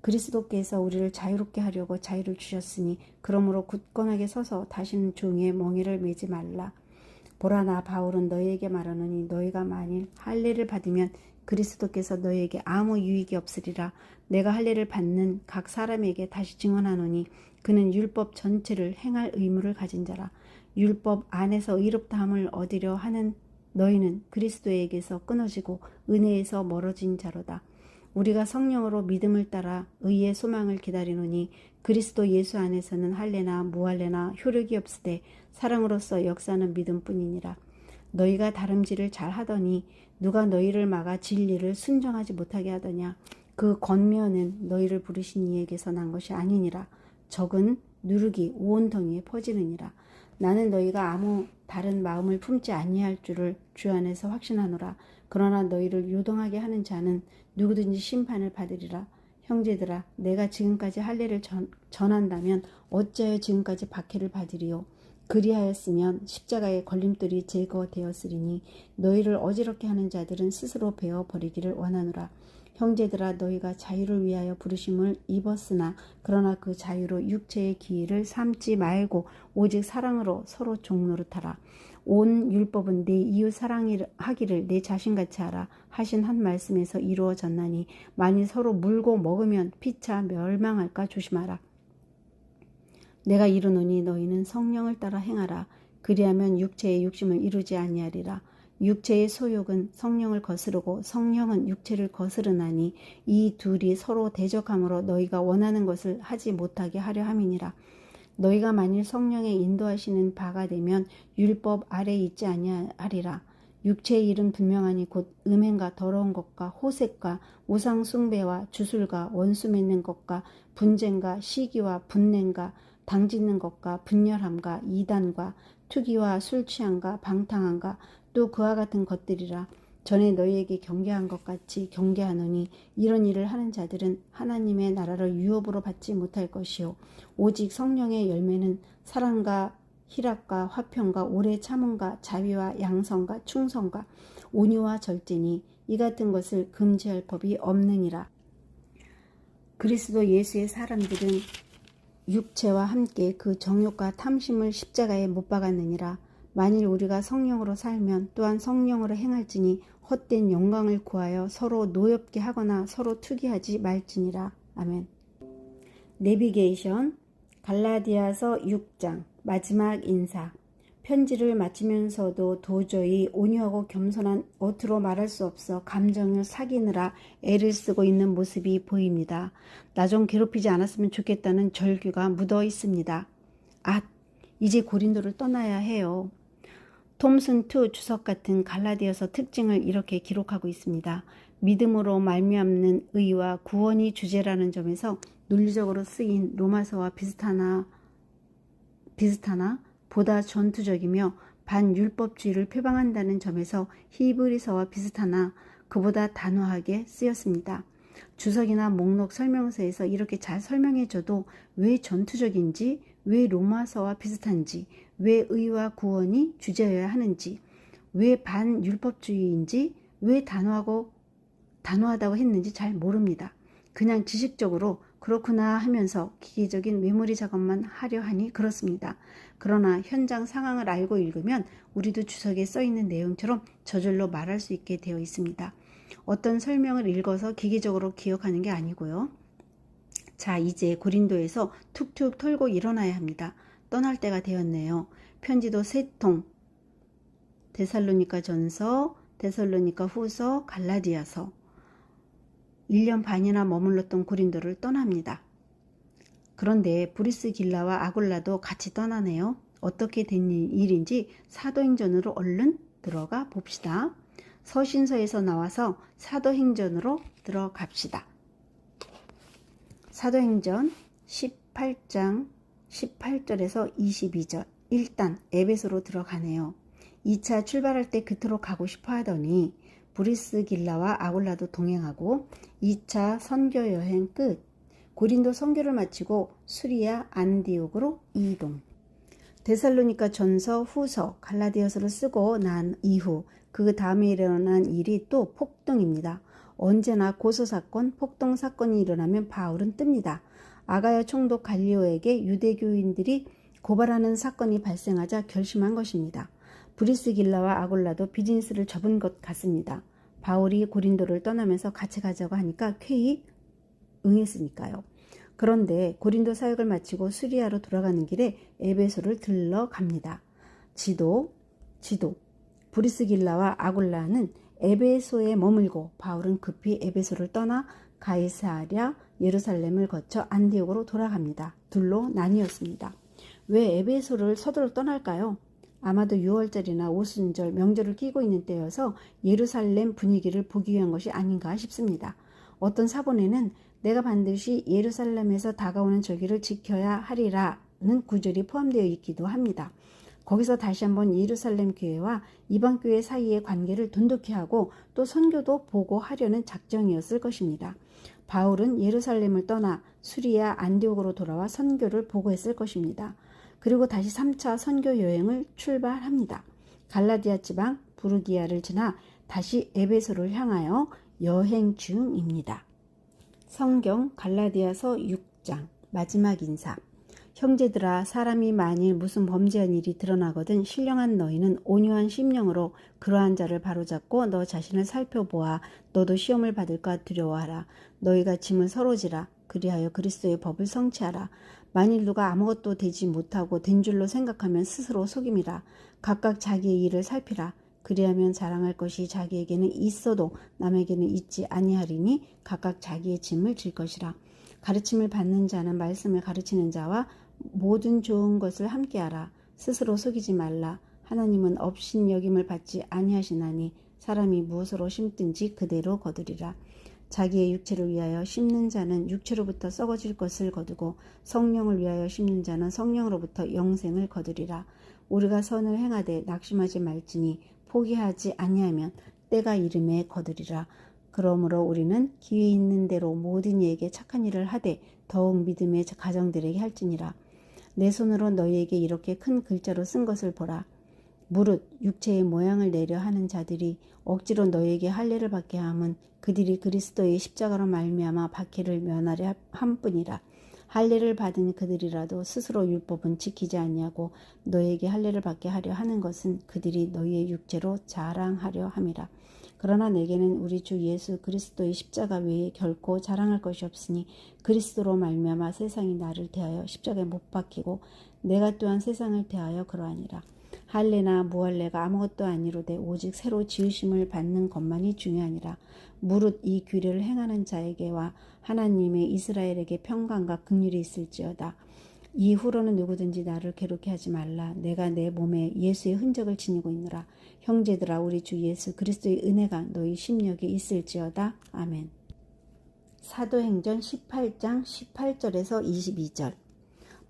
A: 그리스도께서 우리를 자유롭게 하려고 자유를 주셨으니 그러므로 굳건하게 서서 다시는 종의 멍에를 매지 말라. 보라, 나 바울은 너희에게 말하노니 너희가 만일 할례를 받으면 그리스도께서 너희에게 아무 유익이 없으리라. 내가 할례를 받는 각 사람에게 다시 증언하노니 그는 율법 전체를 행할 의무를 가진 자라. 율법 안에서 의롭다함을 얻으려 하는 너희는 그리스도에게서 끊어지고 은혜에서 멀어진 자로다. 우리가 성령으로 믿음을 따라 의의 소망을 기다리노니 그리스도 예수 안에서는 할례나 무할례나 효력이 없으되 사랑으로서 역사하는 믿음뿐이니라. 너희가 다름질을 잘하더니 누가 너희를 막아 진리를 순종하지 못하게 하더냐? 그 권면은 너희를 부르신 이에게서 난 것이 아니니라. 적은 누룩이 온덩이에 퍼지느니라. 나는 너희가 아무 다른 마음을 품지 아니할 줄을 주 안에서 확신하노라. 그러나 너희를 요동하게 하는 자는 누구든지 심판을 받으리라. 형제들아, 내가 지금까지 할례를 전한다면 어찌하여 지금까지 박해를 받으리요? 그리하였으면 십자가의 걸림돌이 제거되었으리니 너희를 어지럽게 하는 자들은 스스로 베어 버리기를 원하노라. 형제들아, 너희가 자유를 위하여 부르심을 입었으나 그러나 그 자유로 육체의 기회를 삼지 말고 오직 사랑으로 서로 종노릇하라. 온 율법은 내 이웃 사랑하기를 내 자신같이 하라 하신 한 말씀에서 이루어졌나니 만일 서로 물고 먹으면 피차 멸망할까 조심하라. 내가 이르노니 너희는 성령을 따라 행하라. 그리하면 육체의 욕심을 이루지 아니하리라. 육체의 소욕은 성령을 거스르고 성령은 육체를 거스르나니 이 둘이 서로 대적함으로 너희가 원하는 것을 하지 못하게 하려 함이니라. 너희가 만일 성령의 인도하시는 바가 되면 율법 아래에 있지 아니하리라. 육체의 일은 분명하니 곧 음행과 더러운 것과 호색과 우상 숭배와 주술과 원수 맺는 것과 분쟁과 시기와 분냄과 당짓는 것과 분열함과 이단과 투기와 술 취함과 방탕함과 또 그와 같은 것들이라. 전에 너희에게 경계한 것 같이 경계하노니 이런 일을 하는 자들은 하나님의 나라를 유업으로 받지 못할 것이요 오직 성령의 열매는 사랑과 희락과 화평과 오래 참음과 자비와 양성과 충성과 온유와 절제니 이 같은 것을 금지할 법이 없느니라. 그리스도 예수의 사람들은 육체와 함께 그 정욕과 탐심을 십자가에 못 박았느니라. 만일 우리가 성령으로 살면 또한 성령으로 행할지니 헛된 영광을 구하여 서로 노엽게 하거나 서로 투기하지 말지니라. 아멘. 내비게이션 갈라디아서 6장 마지막 인사. 편지를 마치면서도 도저히 온유하고 겸손한 어투로 말할 수 없어 감정을 사귀느라 애를 쓰고 있는 모습이 보입니다. 나 좀 괴롭히지 않았으면 좋겠다는 절규가 묻어 있습니다. 이제 고린도를 떠나야 해요. 톰슨2 주석 같은 갈라디아서 특징을 이렇게 기록하고 있습니다. 믿음으로 말미암는 의와 구원이 주제라는 점에서 논리적으로 쓰인 로마서와 비슷하나 보다 전투적이며 반율법주의를 표방한다는 점에서 히브리서와 비슷하나 그보다 단호하게 쓰였습니다. 주석이나 목록 설명서에서 이렇게 잘 설명해줘도 왜 전투적인지, 왜 로마서와 비슷한지, 왜 의와 구원이 주제여야 하는지, 왜 반율법주의인지, 왜 단호하다고 했는지 잘 모릅니다. 그냥 지식적으로 그렇구나 하면서 기계적인 메모리 작업만 하려 하니 그렇습니다. 그러나 현장 상황을 알고 읽으면 우리도 주석에 써있는 내용처럼 저절로 말할 수 있게 되어 있습니다. 어떤 설명을 읽어서 기계적으로 기억하는 게 아니고요. 자, 이제 고린도에서 툭툭 털고 일어나야 합니다. 떠날 때가 되었네요. 편지도 3통, 데살로니가 전서, 데살로니가 후서, 갈라디아서. 1년 반이나 머물렀던 고린도를 떠납니다. 그런데 브리스길라와 아굴라도 같이 떠나네요. 어떻게 된 일인지 사도행전으로 얼른 들어가 봅시다. 서신서에서 나와서 사도행전으로 들어갑시다. 사도행전 18장 18절에서 22절. 일단 에베소로 들어가네요. 2차 출발할 때 그토록 가고 싶어 하더니 브리스길라와 아굴라도 동행하고 2차 선교 여행 끝. 고린도 선교를 마치고 수리아 안디옥으로 이동. 데살로니가 전서, 후서, 갈라디아서를 쓰고 난 이후 그 다음에 일어난 일이 또 폭동입니다. 언제나 고소사건, 폭동사건이 일어나면 바울은 뜹니다. 아가야 총독 갈리오에게 유대교인들이 고발하는 사건이 발생하자 결심한 것입니다. 브리스길라와 아굴라도 비즈니스를 접은 것 같습니다. 바울이 고린도를 떠나면서 같이 가자고 하니까 쾌히 응했으니까요. 그런데 고린도 사역을 마치고 수리아로 돌아가는 길에 에베소를 들러갑니다. 지도. 브리스길라와 아굴라는 에베소에 머물고 바울은 급히 에베소를 떠나 가이사랴, 예루살렘을 거쳐 안디옥으로 돌아갑니다. 둘로 나뉘었습니다. 왜 에베소를 서둘러 떠날까요? 아마도 6월절이나 오순절, 명절을 끼고 있는 때여서 예루살렘 분위기를 보기 위한 것이 아닌가 싶습니다. 어떤 사본에는 내가 반드시 예루살렘에서 다가오는 절기를 지켜야 하리라는 구절이 포함되어 있기도 합니다. 거기서 다시 한번 예루살렘 교회와 이방 교회 사이의 관계를 돈독히 하고 또 선교도 보고 하려는 작정이었을 것입니다. 바울은 예루살렘을 떠나 수리아 안디옥으로 돌아와 선교를 보고했을 것입니다. 그리고 다시 3차 선교 여행을 출발합니다. 갈라디아 지방 부르기아를 지나 다시 에베소를 향하여 여행 중입니다. 성경 갈라디아서 6장 마지막 인사. 형제들아, 사람이 만일 무슨 범죄한 일이 드러나거든 신령한 너희는 온유한 심령으로 그러한 자를 바로잡고 너 자신을 살펴보아. 너도 시험을 받을까 두려워하라. 너희가 짐을 서로 지라. 그리하여 그리스도의 법을 성취하라. 만일 누가 아무것도 되지 못하고 된 줄로 생각하면 스스로 속임이라. 각각 자기의 일을 살피라. 그리하면 자랑할 것이 자기에게는 있어도 남에게는 있지 아니하리니 각각 자기의 짐을 질 것이라. 가르침을 받는 자는 말씀을 가르치는 자와 모든 좋은 것을 함께하라. 스스로 속이지 말라. 하나님은 업신여김을 받지 아니하시나니 사람이 무엇으로 심든지 그대로 거두리라. 자기의 육체를 위하여 심는 자는 육체로부터 썩어질 것을 거두고 성령을 위하여 심는 자는 성령으로부터 영생을 거두리라. 우리가 선을 행하되 낙심하지 말지니 포기하지 아니하면 때가 이름에 거두리라. 그러므로 우리는 기회 있는 대로 모든 이에게 착한 일을 하되 더욱 믿음의 가정들에게 할지니라. 내 손으로 너희에게 이렇게 큰 글자로 쓴 것을 보라. 무릇 육체의 모양을 내려 하는 자들이 억지로 너희에게 할례를 받게 함은 그들이 그리스도의 십자가로 말미암아 박해를 면하려 함뿐이라. 할례를 받은 그들이라도 스스로 율법은 지키지 아니하고 너희에게 할례를 받게 하려 하는 것은 그들이 너희의 육체로 자랑하려 함이라. 그러나 내게는 우리 주 예수 그리스도의 십자가 외에 결코 자랑할 것이 없으니 그리스도로 말미암아 세상이 나를 대하여 십자가에 못 박히고 내가 또한 세상을 대하여 그러하니라. 할례나 무할례가 아무것도 아니로되 오직 새로 지으심을 받는 것만이 중요하니라. 무릇 이 규례를 행하는 자에게와 하나님의 이스라엘에게 평강과 긍휼이 있을지어다. 이후로는 누구든지 나를 괴롭게 하지 말라. 내가 내 몸에 예수의 흔적을 지니고 있노라. 형제들아, 우리 주 예수 그리스도의 은혜가 너희 심령에 있을지어다. 아멘. 사도행전 18장 18절에서 22절.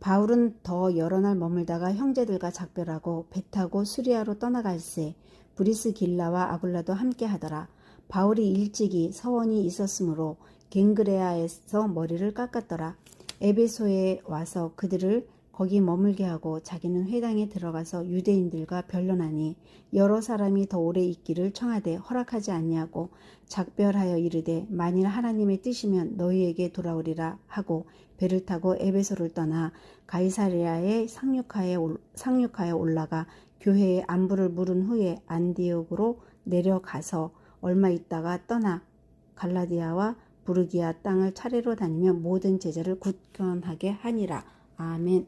A: 바울은 더 여러 날 머물다가 형제들과 작별하고 배 타고 수리아로 떠나갈새 브리스길라와 아굴라도 함께 하더라. 바울이 일찍이 서원이 있었으므로 갱그레아에서 머리를 깎았더라. 에베소에 와서 그들을 거기 머물게 하고 자기는 회당에 들어가서 유대인들과 변론하니 여러 사람이 더 오래 있기를 청하되 허락하지 아니하고 작별하여 이르되 만일 하나님의 뜻이면 너희에게 돌아오리라 하고 배를 타고 에베소를 떠나 가이사랴에 상륙하여 올라가 교회의 안부를 물은 후에 안디옥으로 내려가서 얼마 있다가 떠나 갈라디아와 부르기아 땅을 차례로 다니며 모든 제자를 굳건하게 하니라. 아멘.